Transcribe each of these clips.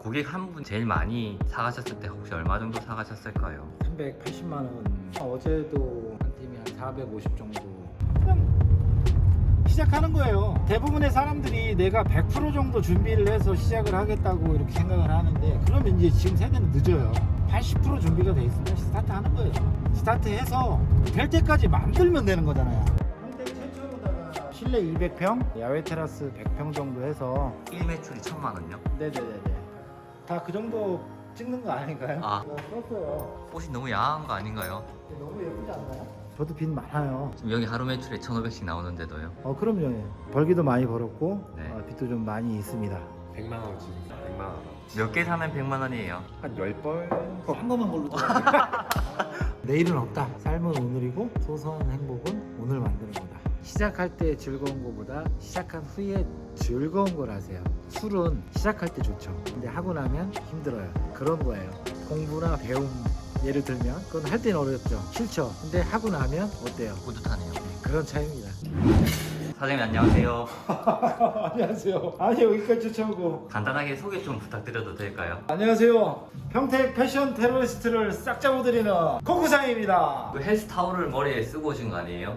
고객 한 분 제일 많이 사가셨을 때 혹시 얼마 정도 사가셨을까요? 380만 원. 어제도 한 팀이 한 450 정도. 그냥 시작하는 거예요. 대부분의 사람들이 내가 100% 정도 준비를 해서 시작을 하겠다고 이렇게 생각을 하는데, 그러면 이제 지금 세대는 늦어요. 80% 준비가 돼 있으면 스타트 하는 거예요. 스타트해서 될 때까지 만들면 되는 거잖아요. 평택 최초로다가 실내 200평, 야외 테라스 100평 정도 해서 1매출이 1000만 원요? 네네네네. 다 그 정도 찍는 거 아닌가요? 아. 썼어요. 옷이 너무 야한 거 아닌가요? 너무 예쁘지 않나요? 저도 빚 많아요. 지금 여기 하루 매출에 1500씩 나오는데도요. 그럼요. 벌기도 많이 벌었고, 네. 빚도 좀 많이 있습니다. 100만 원치. 100만 원. 몇 개 사면 100만 원이에요? 한 10벌? 한 번만 걸로 내일은 없다. 삶은 오늘이고 소소한 행복은 오늘 만드는 거다. 시작할 때 즐거운 거보다 시작한 후에 즐거운 걸 하세요. 술은 시작할 때 좋죠. 근데 하고 나면 힘들어요. 그런 거예요. 공부나 배움 예를 들면 그건 할 때는 어렵죠. 싫죠. 근데 하고 나면 어때요? 뿌듯하네요. 그런 차이입니다. 사장님 안녕하세요. 안녕하세요. 아니 여기까지 쫓아오고. 간단하게 소개 좀 부탁드려도 될까요? 안녕하세요. 평택 패션 테러리스트를 싹 잡아드리는 코쿠상입니다. 그 헬스 타올을 머리에 쓰고 오신 거 아니에요?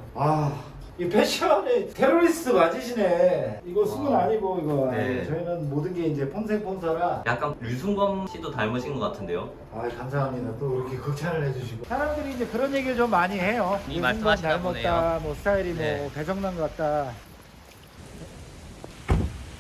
이 패션의 테러리스트 맞으시네. 이거 수건 아니고 이거. 네. 저희는 모든 게 이제 폰세폰사라. 약간 류승범 씨도 닮으신 것 같은데요? 감사합니다. 또 이렇게 극찬을 해주시고. 사람들이 이제 그런 얘기를 좀 많이 해요. 이 말씀하시나 닮았다, 보네요. 뭐 스타일이 네. 뭐 배정남 같다.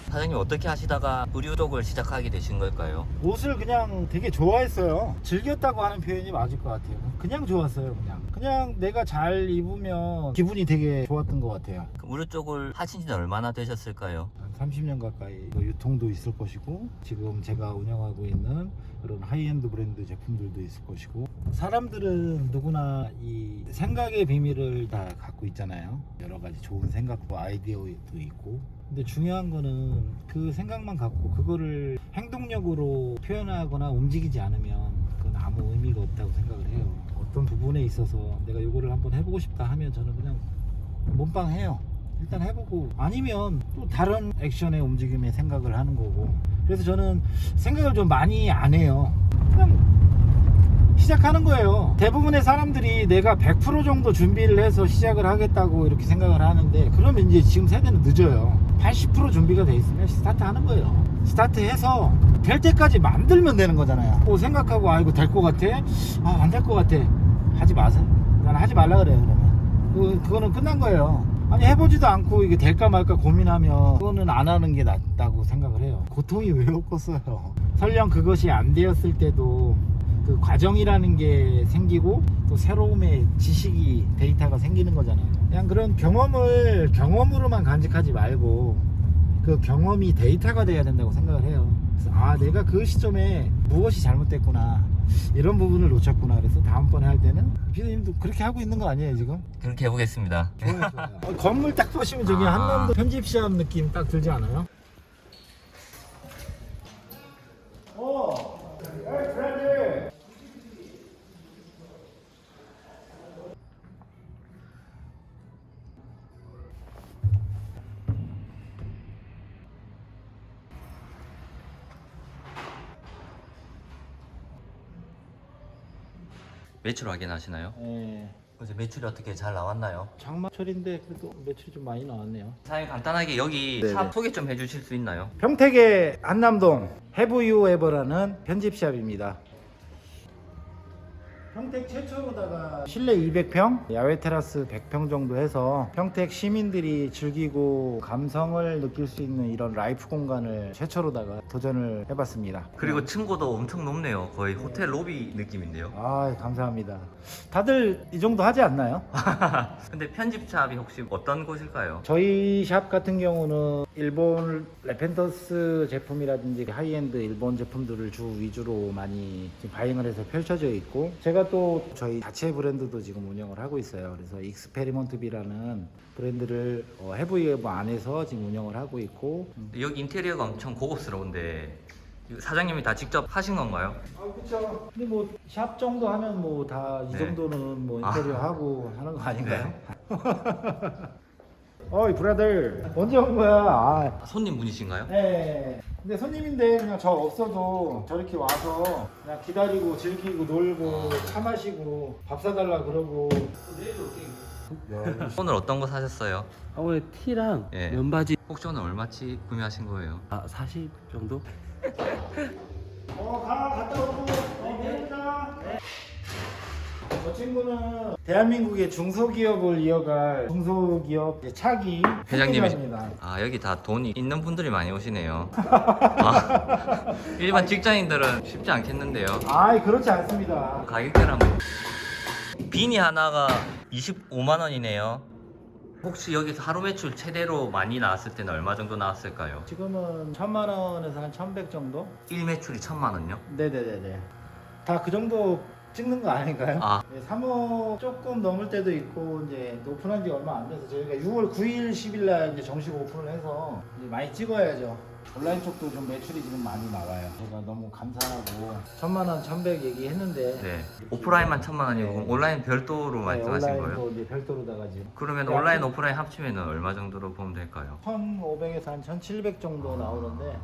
사장님 어떻게 하시다가 의류독을 시작하게 되신 걸까요? 옷을 그냥 되게 좋아했어요. 즐겼다고 하는 표현이 맞을 것 같아요. 그냥 좋았어요. 그냥 내가 잘 입으면 기분이 되게 좋았던 것 같아요. 그 의류 쪽을 하신 지는 얼마나 되셨을까요? 한 30년 가까이 유통도 있을 것이고, 지금 제가 운영하고 있는 그런 하이엔드 브랜드 제품들도 있을 것이고, 사람들은 누구나 이 생각의 비밀을 다 갖고 있잖아요. 여러 가지 좋은 생각과 아이디어도 있고, 근데 중요한 거는 그 생각만 갖고 그거를 행동력으로 표현하거나 움직이지 않으면 그건 아무 의미가 없다고 생각을 해요. 어떤 부분에 있어서 내가 이거를 한번 해보고 싶다 하면 저는 그냥 몸빵 해요. 일단 해보고, 아니면 또 다른 액션의 움직임에 생각을 하는 거고. 그래서 저는 생각을 좀 많이 안 해요. 그냥 시작하는 거예요. 대부분의 사람들이 내가 100% 정도 준비를 해서 시작을 하겠다고 이렇게 생각을 하는데, 그러면 이제 지금 세대는 늦어요. 80% 준비가 돼 있으면 스타트 하는 거예요. 스타트해서 될 때까지 만들면 되는 거잖아요. 뭐 생각하고 이거 될 것 같아? 안 될 것 같아. 하지 마세요. 난 하지 말라 그래요. 그러면 그거는 끝난 거예요. 아니 해보지도 않고 이게 될까 말까 고민하면 그거는 안 하는 게 낫다고 생각을 해요. 고통이 왜 없겠어요. 설령 그것이 안 되었을 때도 그 과정이라는 게 생기고, 또 새로움의 지식이, 데이터가 생기는 거잖아요. 그냥 그런 경험을 경험으로만 간직하지 말고 그 경험이 데이터가 돼야 된다고 생각을 해요. 그래서 내가 그 시점에 무엇이 잘못됐구나, 이런 부분을 놓쳤구나. 그래서 다음번에 할 때는, 피디님도 그렇게 하고 있는 거 아니에요 지금? 그렇게 해보겠습니다. 좋아요. 건물 딱 보시면 저기 한남도 편집샵 느낌 딱 들지 않아요? 프렌드. 매출 확인하시나요? 네. 그래서 매출이 어떻게 잘 나왔나요? 장마철인데 그래도 매출이 좀 많이 나왔네요. 사장님 간단하게 여기 네네. 샵 소개 좀 해주실 수 있나요? 평택의 한남동 Have You Ever라는 편집샵입니다. 평택 최초로다가 실내 200평, 야외 테라스 100평 정도 해서 평택 시민들이 즐기고 감성을 느낄 수 있는 이런 라이프 공간을 최초로다가 도전을 해봤습니다. 그리고 층고도 엄청 높네요. 거의 호텔 로비 느낌인데요. 감사합니다. 다들 이 정도 하지 않나요? 근데 편집샵이 혹시 어떤 곳일까요? 저희 샵 같은 경우는 일본 레펜터스 제품이라든지 하이엔드 일본 제품들을 주 위주로 많이 지금 바잉을 해서 펼쳐져 있고, 제가 또 저희 자체 브랜드도 지금 운영을 하고 있어요. 그래서 익스페리먼트비라는 브랜드를 해브이에버 안에서 지금 운영을 하고 있고. 여기 인테리어가 엄청 고급스러운데 이거 사장님이 다 직접 하신 건가요? 그렇죠. 근데 뭐 샵 정도 하면 뭐 다 이 네. 정도는 뭐 인테리어 하고 하는 거 아닌가요? 어이 브라들 언제 온 거야? 아, 손님분이신가요? 네. 근데 손님인데 그냥 저 없어도 저렇게 와서 그냥 기다리고 즐기고 놀고 차 마시고 밥 사달라 그러고. 오늘 어떤 거 사셨어요? 오늘 티랑 예. 면바지 혹시 오늘 얼마치 구매하신 거예요? 40 정도? 갔다 오고 내보자. 저 친구는 대한민국의 중소기업을 이어갈 중소기업 차기 회장님이십니다. 아, 여기 다 돈이 있는 분들이 많이 오시네요. 아, 일반 직장인들은 쉽지 않겠는데요. 아이 그렇지 않습니다. 가격대를 한번. 비니 하나가 25만 원이네요. 혹시 여기서 하루 매출 최대로 많이 나왔을 때는 얼마 정도 나왔을까요? 지금은 1,000만 원에서 한 1,100 정도? 1매출이 1,000만 원요? 네네네네. 다 그 정도 찍는 거 아닌가요? 아. 네, 3억 조금 넘을 때도 있고 이제 오픈한 지 얼마 안 돼서 저희가 6월 9일, 10일 날 이제 정식 오픈을 해서 이제 많이 찍어야죠. 온라인 쪽도 좀 매출이 지금 많이 나와요. 제가 너무 감사하고 1,000만 원, 1,100 얘기했는데 네. 오프라인만 1,000만 원이고 네. 온라인 별도로 말씀하신 거예요? 온라인도 이제 별도로다가 지금 그러면 네, 온라인 아무튼- 오프라인 합치면 얼마 정도로 보면 될까요? 1,500에서 한 1,700 정도 나오는데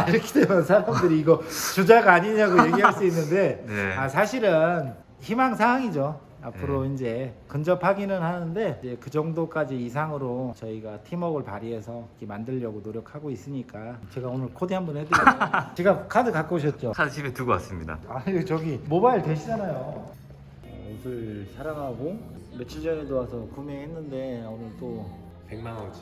이렇게 되면 사람들이 이거 주작 아니냐고 얘기할 수 있는데 네. 사실은 희망사항이죠. 앞으로 네. 이제 근접하기는 하는데 이제 그 정도까지 이상으로 저희가 팀워크를 발휘해서 이렇게 만들려고 노력하고 있으니까 제가 오늘 코디 한번 해드릴게요. 제가 카드 갖고 오셨죠? 카드 집에 두고 왔습니다. 아니 저기 모바일 되시잖아요. 옷을 사랑하고 며칠 전에도 와서 구매했는데 오늘 또 100만 원어치.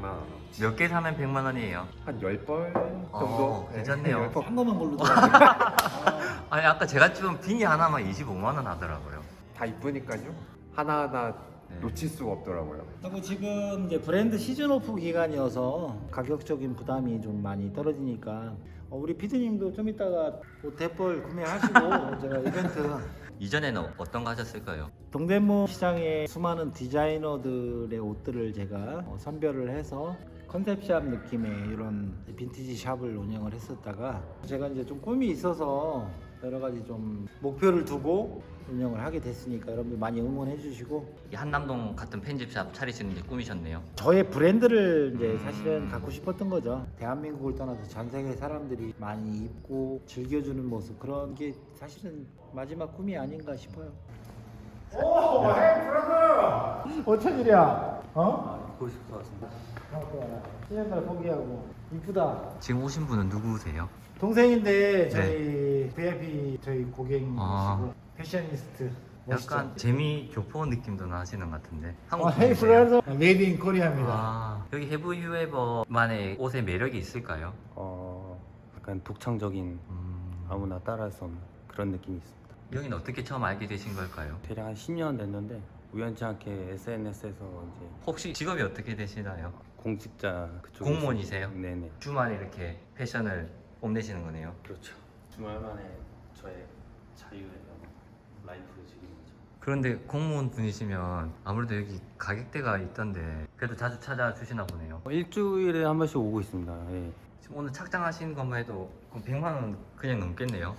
100만 원. 몇 개 사면 100만 원이에요? 한 10벌 정도? 괜찮네요. 한 번만 걸로 아니 아까 제가 찍은 비니 하나만 25만 원 하더라고요. 다 이쁘니까요. 하나하나 네. 놓칠 수가 없더라고요. 그리고 지금 이제 브랜드 시즌 오프 기간이어서 가격적인 부담이 좀 많이 떨어지니까 우리 피디님도 좀 이따가 옷 대벌 구매하시고 제가 이벤트 이전에는 어떤 거 하셨을까요? 동대문 시장에 수많은 디자이너들의 옷들을 제가 선별을 해서 컨셉샵 느낌의 이런 빈티지 샵을 운영을 했었다가 제가 이제 좀 꿈이 있어서 여러 가지 좀 목표를 두고 운영을 하게 됐으니까 여러분들 많이 응원해 주시고 이 한남동 같은 편집샵 차리시는 게 꿈이셨네요. 저의 브랜드를 이제 사실은 갖고 싶었던 거죠. 대한민국을 떠나서 전 세계 사람들이 많이 입고 즐겨주는 모습 그런 게 사실은 마지막 꿈이 아닌가 싶어요. 오, 헤이 브라더! 어쩐 일이야? 어? 입고 싶을 것 같습니다. 시즌달 포기하고 이쁘다. 지금 오신 분은 누구세요? 동생인데 저희 VIP 저희 고객님이시고 아. 패셔니스트 멋있죠? 약간 재미 교포 느낌도 나시는 것 같은데. 한국 헤이 분이세요? 브라더 메이드 인 코리아입니다. 아, 여기 해브 유에버만의 옷의 매력이 있을까요? 약간 독창적인 아무나 따라할 수 없는 그런 느낌이 있습니다. 여기는 어떻게 처음 알게 되신 걸까요? 대략 한 10년 됐는데 우연치 않게 SNS에서 이제 혹시 직업이 어떻게 되시나요? 공직자 그쪽에 공무원이세요? 네네. 주말에 이렇게 패션을 뽐내시는 거네요. 그렇죠. 주말만에 저의 자유의 라이프를 즐기는 거죠. 그런데 공무원 분이시면 아무래도 여기 가격대가 있던데 그래도 자주 찾아주시나 보네요. 일주일에 한 번씩 오고 있습니다. 예. 지금 오늘 착장하신 것만 해도 그럼 100만 원 그냥 넘겠네요.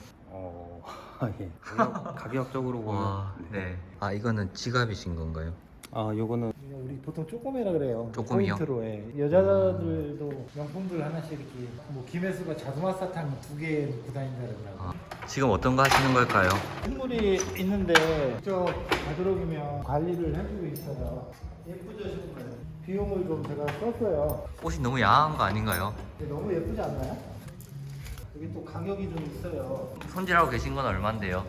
예. 가격적으로 보면 와, 네. 아, 이거는 지갑이신 건가요? 요거는 우리 보통 쪼꼬매라 그래요. 쪼꼬미요? 포인트로 해. 여자들도 명품들 하나씩 이렇게 뭐 김혜수가 자두마사탕 2개 넣고 다닌다 그러더라고. 아, 지금 어떤 거 하시는 걸까요? 식물이 있는데 저 가드록이면 관리를 해주고 있어요. 예쁘죠 식물? 비용을 좀 제가 썼어요. 옷이 너무 야한 거 아닌가요? 근데 너무 예쁘지 않나요? 여기 또 가격이 좀 있어요. 손질하고 계신 건 얼만데요?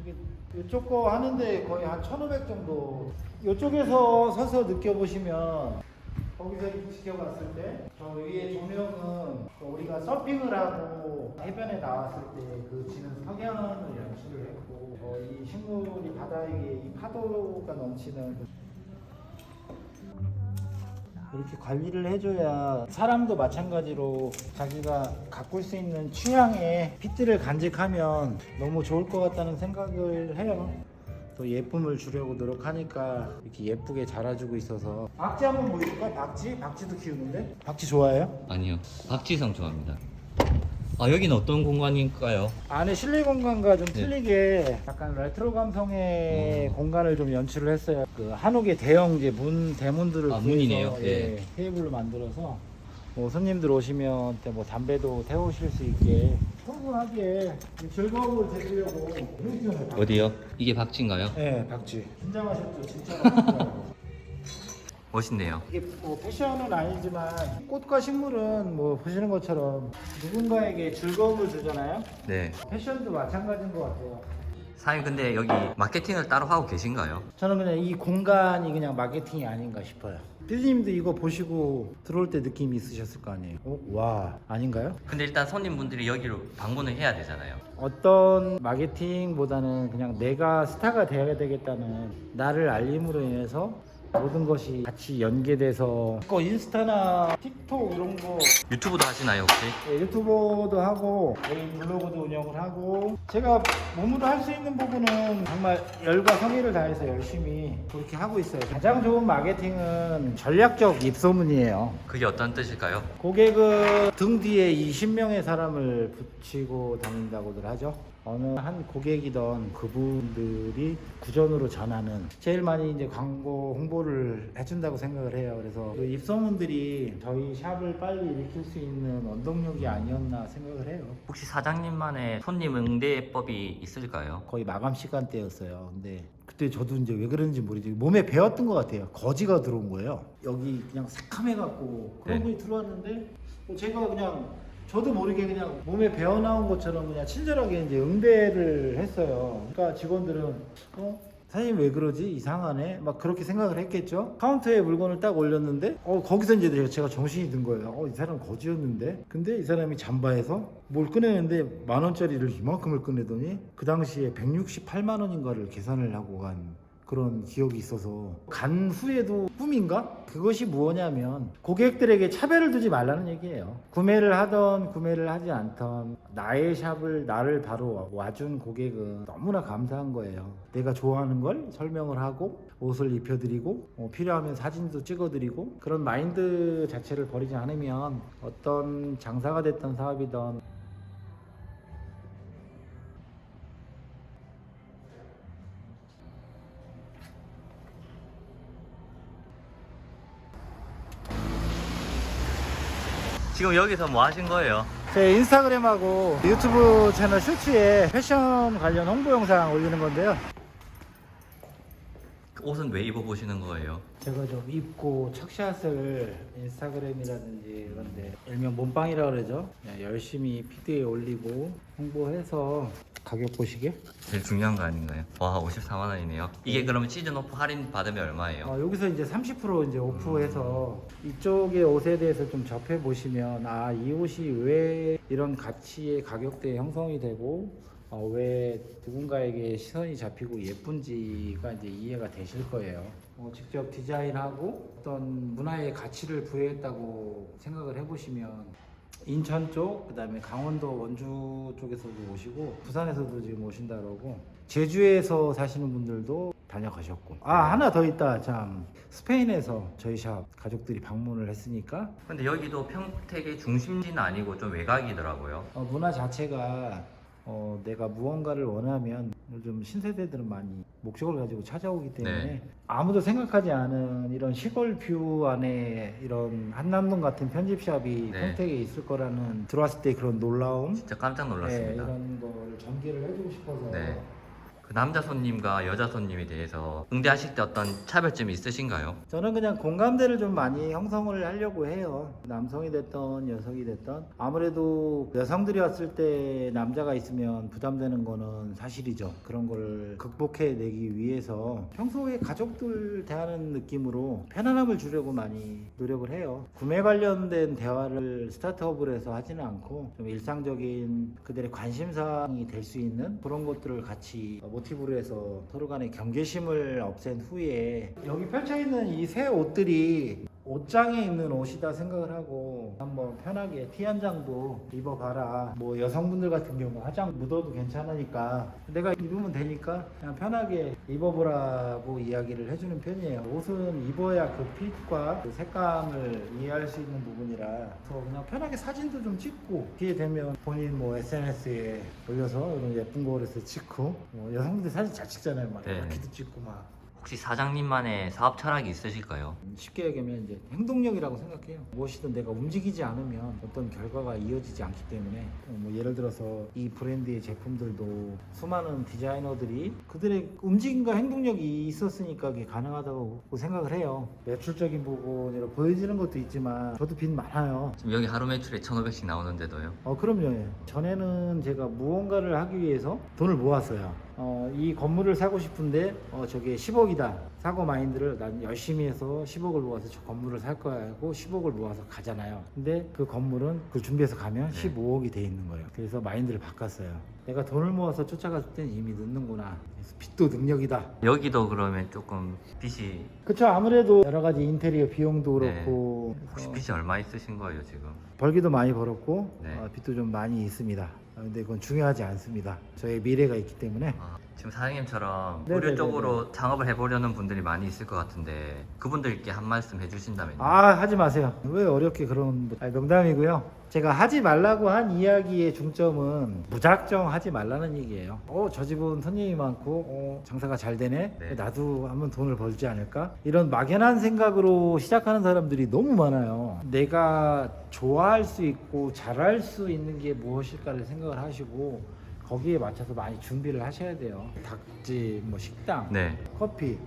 이게 이쪽 거 하는데 거의 한 1,500 정도. 이쪽에서 서서 느껴보시면 거기서 지켜봤을 때 저 위에 조명은 우리가 서핑을 하고 해변에 나왔을 때 그 지는 석양을 연출을 했고 이 식물이 바다에 이 파도가 넘치는 이렇게 관리를 해줘야 사람도 마찬가지로 자기가 가꿀 수 있는 취향의 핏들을 간직하면 너무 좋을 것 같다는 생각을 해요. 또 예쁨을 주려고 노력하니까 이렇게 예쁘게 자라주고 있어서 박쥐 한번 보여줄까? 박쥐? 박쥐도 키우는데? 박쥐 좋아해요? 아니요. 박지성 좋아합니다. 아, 여기는 어떤 공간일까요? 안에 실내 공간과 좀 틀리게 약간 레트로 감성의 공간을 좀 연출을 했어요. 그 한옥의 대형 이제 대문들을 아, 구해서, 문이네요. 예, 테이블로 만들어서 뭐 손님들 오시면 뭐 담배도 태우실 수 있게 평범하게 즐거움을 드리려고. 어디요? 이게 박쥐인가요? 네, 박쥐. 긴장하셨죠? 진짜 박쥐라고. 멋있네요. 이게 뭐 패션은 아니지만 꽃과 식물은 뭐 보시는 것처럼 누군가에게 즐거움을 주잖아요. 네. 패션도 마찬가지인 것 같아요. 사장님, 근데 여기 마케팅을 따로 하고 계신가요? 저는 그냥 이 공간이 그냥 마케팅이 아닌가 싶어요. 피디님도 이거 보시고 들어올 때 느낌이 있으셨을 거 아니에요. 와, 아닌가요? 근데 일단 손님분들이 여기로 방문을 해야 되잖아요. 어떤 마케팅보다는 그냥 내가 스타가 되어야 되겠다는 나를 알림으로 인해서 모든 것이 같이 연계돼서 인스타나 틱톡 이런 거, 유튜브도 하시나요, 혹시? 예, 유튜버도 하고 개인 블로그도 운영을 하고, 제가 몸으로 할 수 있는 부분은 정말 열과 성의를 다해서 열심히 그렇게 하고 있어요. 가장 좋은 마케팅은 전략적 입소문이에요. 그게 어떤 뜻일까요? 고객은 등 뒤에 20명의 사람을 붙이고 다닌다고들 하죠. 어느 한 고객이던 그분들이 구전으로 전하는, 제일 많이 이제 광고 홍보를 해준다고 생각을 해요. 그래서 그 입소문들이 저희 샵을 빨리 일으킬 수 있는 원동력이 아니었나 생각을 해요. 혹시 사장님만의 손님 응대법이 있을까요? 거의 마감 시간대였어요. 근데 그때 저도 이제 왜 그런지 모르지 몸에 배웠던 것 같아요. 거지가 들어온 거예요. 여기 그냥 새카매갖고 그런 네. 분이 들어왔는데 제가 그냥 저도 모르게 그냥 몸에 배어 나온 것처럼 그냥 친절하게 이제 응대를 했어요. 그러니까 직원들은 사장님 왜 그러지? 이상하네. 막 그렇게 생각을 했겠죠. 카운터에 물건을 딱 올렸는데 거기서 이제 제가 정신이 든 거예요. 이 사람 거지였는데. 근데 이 사람이 잠바에서 뭘 꺼내는데 10,000원짜리를 이만큼을 꺼내더니 그 당시에 168만 원인가를 계산을 하고 간 그런 기억이 있어서, 간 후에도 꿈인가? 그것이 무엇냐면 고객들에게 차별을 두지 말라는 얘기예요. 구매를 하던 구매를 하지 않던 나의 샵을 나를 바로 와준 고객은 너무나 감사한 거예요. 내가 좋아하는 걸 설명을 하고 옷을 입혀드리고 필요하면 사진도 찍어드리고, 그런 마인드 자체를 버리지 않으면 어떤 장사가 됐던 사업이든 지금 여기서 뭐 하신 거예요? 제 인스타그램하고 유튜브 채널 쇼츠에 패션 관련 홍보 영상 올리는 건데요. 옷은 왜 입어보시는 거예요? 제가 좀 입고 척샷을 인스타그램이라든지 이런데 일명 몸빵이라고 그러죠. 그냥 열심히 피드에 올리고 홍보해서 가격 보시게. 제일 중요한 거 아닌가요? 와, 54만 원이네요. 이게 그러면 시즌 오프 할인 받으면 얼마예요? 여기서 이제 30% 이제 오프해서 이쪽의 옷에 대해서 좀 접해 보시면 이 옷이 왜 이런 가치의 가격대에 형성이 되고 왜 누군가에게 시선이 잡히고 예쁜지가 이제 이해가 되실 거예요. 직접 디자인하고 어떤 문화의 가치를 부여했다고 생각을 해보시면, 인천 쪽, 그 다음에 강원도 원주 쪽에서도 오시고 부산에서도 지금 오신다 그러고 제주에서 사시는 분들도 다녀가셨고, 하나 더 있다. 참, 스페인에서 저희 샵 가족들이 방문을 했으니까. 근데 여기도 평택의 중심지는 아니고 좀 외곽이더라고요. 문화 자체가 내가 무언가를 원하면 요즘 신세대들은 많이 목적을 가지고 찾아오기 때문에 네. 아무도 생각하지 않은 이런 시골 뷰 안에 이런 한남동 같은 편집샵이 네. 평택에 있을 거라는, 들어왔을 때 그런 놀라움, 진짜 깜짝 놀랐습니다. 이런 거를 전개를 해주고 싶어서. 네. 그 남자 손님과 여자 손님에 대해서 응대하실 때 어떤 차별점이 있으신가요? 저는 그냥 공감대를 좀 많이 형성을 하려고 해요. 남성이 됐던 여성이 됐던, 아무래도 여성들이 왔을 때 남자가 있으면 부담되는 거는 사실이죠. 그런 걸 극복해내기 위해서 평소에 가족들 대하는 느낌으로 편안함을 주려고 많이 노력을 해요. 구매 관련된 대화를 스타트업을 해서 하지는 않고 좀 일상적인 그들의 관심사항이 될 수 있는 그런 것들을 같이 모티브로 해서 서로 간의 경계심을 없앤 후에, 여기 펼쳐있는 이 새 옷들이 옷장에 있는 옷이다 생각을 하고 있고 한번 편하게 티 한 장도 입어봐라. 뭐 여성분들 같은 경우 화장 묻어도 괜찮으니까 내가 입으면 되니까 그냥 편하게 입어보라고 이야기를 해주는 편이에요. 옷은 입어야 그 핏과 그 색감을 이해할 수 있는 부분이라 그래서 그냥 편하게 사진도 좀 찍고 기회 되면 본인 뭐 SNS에 올려서 이런 예쁜 거에서 찍고 뭐 여성분들 사진 잘 찍잖아요. 막 네. 이렇게도 찍고 막 혹시 사장님만의 사업 철학이 있으실까요? 쉽게 얘기하면 이제 행동력이라고 생각해요. 무엇이든 내가 움직이지 않으면 어떤 결과가 이어지지 않기 때문에 뭐 예를 들어서 이 브랜드의 제품들도 수많은 디자이너들이 그들의 움직임과 행동력이 있었으니까 그게 가능하다고 생각을 해요. 매출적인 부분으로 보여지는 것도 있지만 저도 빚 많아요. 지금 여기 하루 매출에 1,500씩 나오는데도요. 그럼요. 예. 전에는 제가 무언가를 하기 위해서 돈을 모았어요. 이 건물을 사고 싶은데 저게 10억이다. 사고 마인드를 난 열심히 해서 10억을 모아서 저 건물을 살 거야 하고 10억을 모아서 가잖아요. 근데 그 건물은 그걸 준비해서 가면 15억이 돼 있는 거예요. 그래서 마인드를 바꿨어요. 내가 돈을 모아서 쫓아갔을 땐 이미 늦는구나. 그래서 빚도 능력이다. 여기도 그러면 조금 빚이 그쵸. 아무래도 여러 가지 인테리어 비용도 그렇고 혹시 그래서 빚이 얼마 있으신 거예요 지금? 벌기도 많이 벌었고 네. 빚도 좀 많이 있습니다. 근데 그건 중요하지 않습니다. 저의 미래가 있기 때문에. 지금 사장님처럼 네네네네. 의류 쪽으로 창업을 해보려는 분들이 많이 있을 것 같은데 그분들께 한 말씀 해주신다면요? 하지 마세요. 왜 어렵게 그런 농담이고요. 제가 하지 말라고 한 이야기의 중점은 무작정 하지 말라는 얘기예요. 저 집은 손님이 많고 장사가 잘 되네. 네. 나도 한번 돈을 벌지 않을까? 이런 막연한 생각으로 시작하는 사람들이 너무 많아요. 내가 좋아할 수 있고 잘할 수 있는 게 무엇일까를 생각을 하시고 거기에 맞춰서 많이 준비를 하셔야 돼요. 닭집, 뭐 식당, 네. 커피.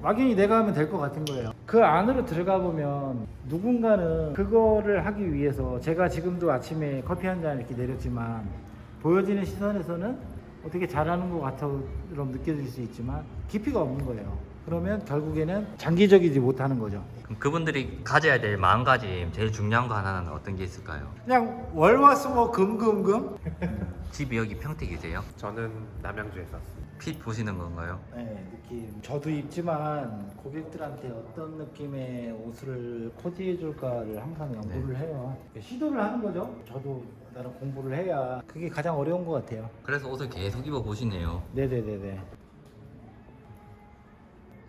막연히 내가 하면 될 것 같은 거예요. 그 안으로 들어가 보면 누군가는 그거를 하기 위해서 제가 지금도 아침에 커피 한 잔 이렇게 내렸지만 보여지는 시선에서는 어떻게 잘하는 것 같처럼 느껴질 수 있지만 깊이가 없는 거예요. 그러면 결국에는 장기적이지 못하는 거죠. 그럼 그분들이 가져야 될 마음가짐 제일 중요한 거 하나는 어떤 게 있을까요? 그냥 월화수목 금금금. 집이 여기 평택이세요? 저는 남양주에 샀습니다. 핏 보시는 건가요? 네, 느낌. 저도 입지만 고객들한테 어떤 느낌의 옷을 코디해 줄까를 항상 연구를 해요. 시도를 하는 거죠. 저도 나름 공부를 해야 그게 가장 어려운 것 같아요. 그래서 옷을 계속 입어 보시네요. 네네네네.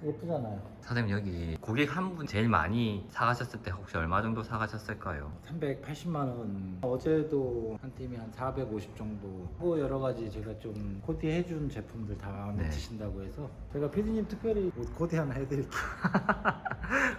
예쁘잖아요. 사장님 여기 고객 한 분 제일 많이 사가셨을 때 혹시 얼마 정도 사가셨을까요? 380만 원. 어제도 한 팀이 한 450 정도. 뭐 여러 가지 제가 좀 코디해 준 제품들 다 마음에 네. 드신다고 해서 제가 피디님 특별히 옷 코디 하나 해드릴게요.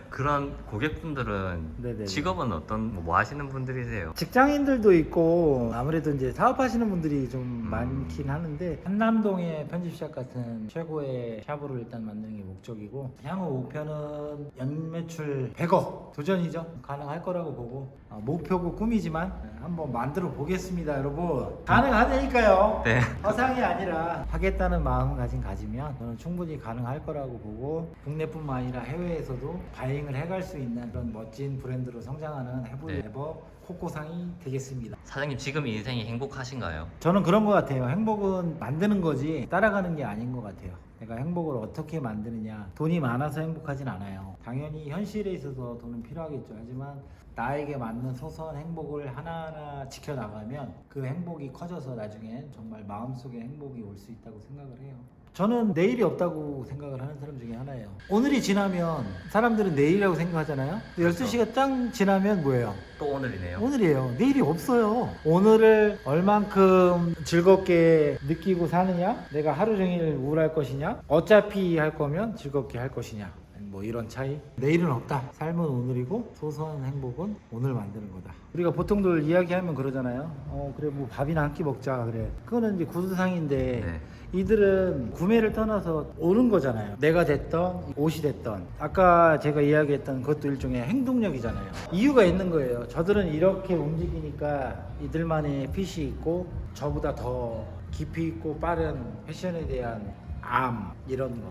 그런 고객분들은 네네네. 직업은 어떤 뭐 하시는 분들이세요? 직장인들도 있고 아무래도 이제 사업하시는 분들이 좀 많긴 하는데 한남동의 편집샵 같은 최고의 샵으로 일단 만드는 게 목적이고 향후 목표는 연매출 100억 도전이죠. 가능할 거라고 보고 목표고 꿈이지만 한번 만들어 보겠습니다. 여러분 가능하다니까요. 네. 허상이 아니라 하겠다는 마음가짐 가지면 저는 충분히 가능할 거라고 보고 국내뿐만 아니라 해외에서도 바잉을 해갈 수 있는 그런 멋진 브랜드로 성장하는 해볼레버 코코상이 되겠습니다. 사장님 지금 인생이 행복하신가요? 저는 그런 것 같아요. 행복은 만드는 거지 따라가는 게 아닌 것 같아요. 내가 행복을 어떻게 만드느냐. 돈이 많아서 행복하진 않아요. 당연히 현실에 있어서 돈은 필요하겠죠. 하지만 나에게 맞는 소소한 행복을 하나하나 지켜나가면 그 행복이 커져서 나중엔 정말 마음속에 행복이 올 수 있다고 생각을 해요. 저는 내일이 없다고 생각을 하는 사람 중에 하나예요. 오늘이 지나면 사람들은 내일이라고 생각하잖아요. 12시가 짱 지나면 뭐예요? 또 오늘이네요. 오늘이에요. 내일이 없어요. 오늘을 얼만큼 즐겁게 느끼고 사느냐? 내가 하루 종일 우울할 것이냐? 어차피 할 거면 즐겁게 할 것이냐? 뭐 이런 차이. 내일은 없다. 삶은 오늘이고 소소한 행복은 오늘 만드는 거다. 우리가 보통들 이야기하면 그러잖아요. 그래 뭐 밥이나 한 끼 먹자 그래. 그거는 이제 구두상인데 네. 이들은 구매를 떠나서 오는 거잖아요. 내가 됐던 옷이 됐던 아까 제가 이야기했던 그것도 일종의 행동력이잖아요. 이유가 있는 거예요. 저들은 이렇게 움직이니까 이들만의 핏이 있고 저보다 더 깊이 있고 빠른 패션에 대한 암 이런 거.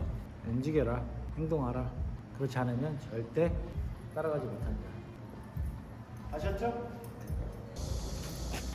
움직여라. 행동하라. 그렇지 않으면 절대 따라가지 못한다. 아셨죠?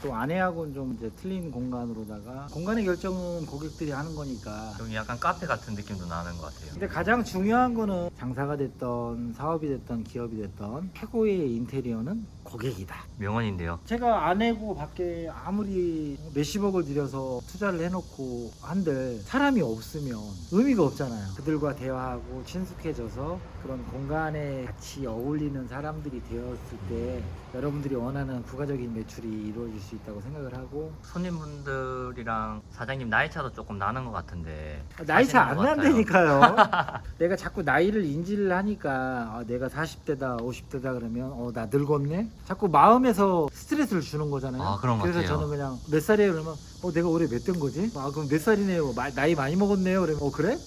또 아내하고는 좀 이제 틀린 공간으로다가 공간의 결정은 고객들이 하는 거니까. 여기 약간 카페 같은 느낌도 나는 것 같아요. 근데 가장 중요한 거는 장사가 됐던 사업이 됐던 기업이 됐던 최고의 인테리어는 고객이다. 명언인데요. 제가 아내고 밖에 아무리 몇십억을 들여서 투자를 해놓고 한들 사람이 없으면 의미가 없잖아요. 그들과 대화하고 친숙해져서 그런 공간에 같이 어울리는 사람들이 되었을 때 여러분들이 원하는 부가적인 매출이 이루어질 수 있다고 생각을 하고. 손님분들이랑 사장님 나이 차도 조금 나는 것 같은데 나이 차 안 아시는 것 같아요. 난다니까요. 내가 자꾸 나이를 인지를 하니까 내가 40대다 50대다 그러면 나 늙었네? 자꾸 마음에서 스트레스를 주는 거잖아요. 아, 그런 것 그래서 같아요. 저는 그냥 몇 살이에요 그러면 내가 올해 몇 된 거지? 그럼 몇 살이네요. 나이 많이 먹었네요. 그러면 그래?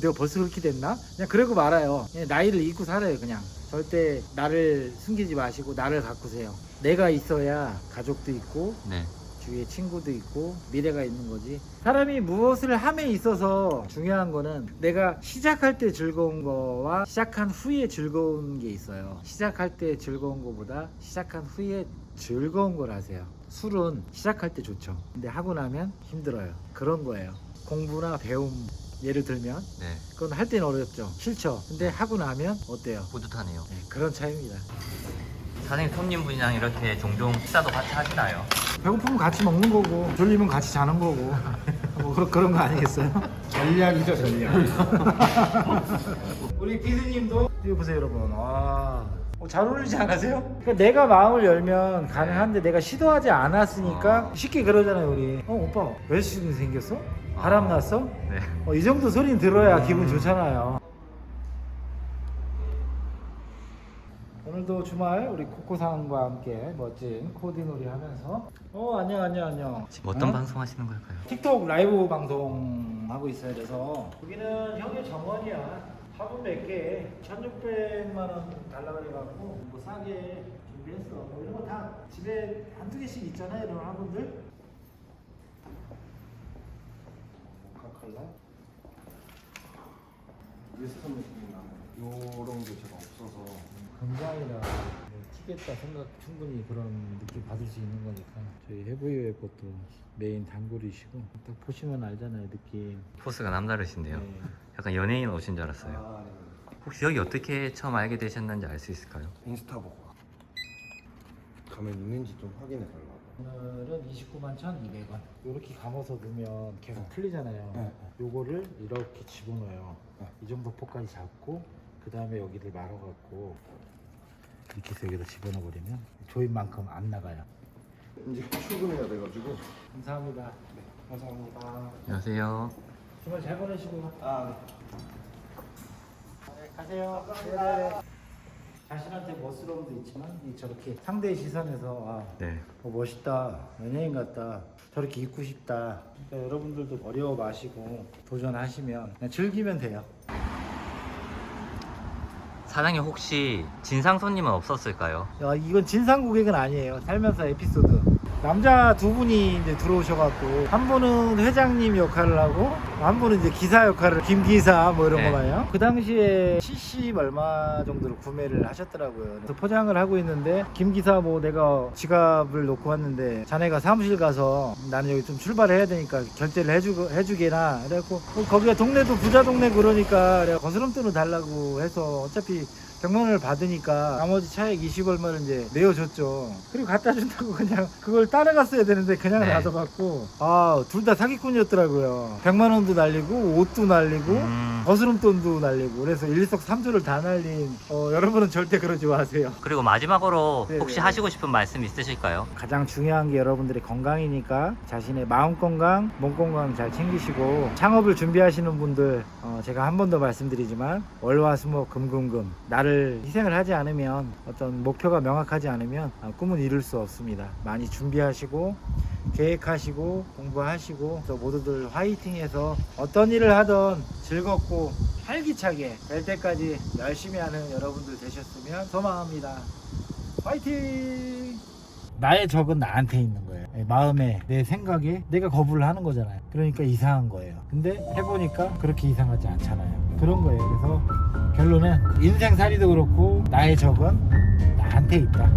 내가 벌써 그렇게 됐나? 그냥 그러고 말아요. 그냥 나이를 잊고 살아요. 그냥 절대 나를 숨기지 마시고 나를 가꾸세요. 내가 있어야 가족도 있고 네. 주위에 친구도 있고 미래가 있는 거지. 사람이 무엇을 함에 있어서 중요한 거는 내가 시작할 때 즐거운 거와 시작한 후에 즐거운 게 있어요. 시작할 때 즐거운 거보다 시작한 후에 즐거운 걸 하세요. 술은 시작할 때 좋죠. 근데 하고 나면 힘들어요. 그런 거예요. 공부나 배움 예를 들면 네. 그건 할 때는 어렵죠. 싫죠. 근데 하고 나면 어때요? 뿌듯하네요. 네, 그런 차이입니다. 사장님 손님분이랑 이렇게 종종 식사도 같이 하시나요? 배고프면 같이 먹는 거고 졸리면 같이 자는 거고 그런 거 아니겠어요? 전략이죠, 전략. 우리 피디님도 이거 보세요, 여러분. 잘 어울리지 않으세요? 그러니까 내가 마음을 열면 가능한데 내가 시도하지 않았으니까 쉽게 그러잖아요, 우리. 오빠 왜 시도 생겼어? 바람 났어? 네. 이 정도 소리는 들어야 기분 좋잖아요. 오늘도 주말 우리 코코상과 함께 멋진 코디놀이 하면서 안녕. 지금 어떤 어? 방송 하시는 걸까요? 틱톡 라이브 방송 하고 있어요. 그래서 여기는 형의 정원이야. 화분 몇 개 1,600만 원 달라 그래갖고 뭐 싸게 준비했어. 뭐 이런 거 다 집에 한두 개씩 있잖아요. 이런 화분들. 컬러. 웨스턴 느낌이 나는 요런 게 제가 없어서 금장이라 튀겠다 생각 충분히 그런 느낌 받을 수 있는 거니까. 저희 해보이의 것도 메인 단골이시고 딱 보시면 알잖아요, 느낌. 포스가 남다르신데요. 네. 약간 연예인 오신 줄 알았어요. 네. 혹시 여기 어떻게 처음 알게 되셨는지 알 수 있을까요? 인스타 보고 가면 있는지 좀 확인해 달라고. 오늘은 291,200원. 이렇게 감아서 넣으면 계속 풀리잖아요. 네. 요거를 이렇게 집어넣어요. 네. 이 정도 폭까지 잡고 그 다음에 여기를 말아갖고 이렇게 해서 여기다 집어넣어버리면 조임만큼 안 나가요. 이제 출근해야 돼가지고. 감사합니다. 네, 감사합니다. 안녕하세요. 주말 잘 보내시고. 네. 네, 가세요. 네네. 자신한테 멋스러움도 있지만 저렇게 상대의 시선에서 네. 멋있다, 연예인 같다, 저렇게 입고 싶다. 그러니까 여러분들도 어려워 마시고 도전하시면 그냥 즐기면 돼요. 사장님 혹시 진상 손님은 없었을까요? 이건 진상 고객은 아니에요. 살면서 에피소드. 남자 두 분이 이제 들어오셔갖고 한 분은 회장님 역할을 하고 한 분은 이제 기사 역할을 김기사 뭐 이런 네. 거 봐요. 그 당시에 70 얼마 정도로 구매를 하셨더라고요. 그래서 포장을 하고 있는데 김기사 뭐 내가 지갑을 놓고 왔는데 자네가 사무실 가서 나는 여기 좀 출발해야 되니까 결제를 해주게나 그래갖고 거기가 동네도 부자 동네 그러니까 내가 거스름돈을 달라고 해서 어차피 100만 원을 받으니까 나머지 차액 20 얼마를 이제 내어줬죠. 그리고 갖다 준다고 그냥 그걸 따라갔어야 되는데 그냥 네. 놔둬갖고 둘 다 사기꾼이었더라고요. 100만 원도 날리고 옷도 날리고 거스름돈도 날리고 그래서 일석삼조를 다 날린 여러분은 절대 그러지 마세요. 그리고 마지막으로 네네. 혹시 하시고 싶은 말씀 있으실까요? 가장 중요한 게 여러분들의 건강이니까 자신의 마음 건강, 몸 건강 잘 챙기시고 창업을 준비하시는 분들 제가 한 번 더 말씀드리지만 월화수목 금금금 나를 희생을 하지 않으면 어떤 목표가 명확하지 않으면 꿈은 이룰 수 없습니다. 많이 준비하시고 계획하시고 공부하시고 또 모두들 화이팅해서 어떤 일을 하던 즐겁고 활기차게 될 때까지 열심히 하는 여러분들 되셨으면 소망합니다. 화이팅! 나의 적은 나한테 있는 거예요. 마음에 내 생각에 내가 거부를 하는 거잖아요. 그러니까 이상한 거예요. 근데 해보니까 그렇게 이상하지 않잖아요. 그런 거예요. 그래서 결론은 인생살이도 그렇고 나의 적은 나한테 있다.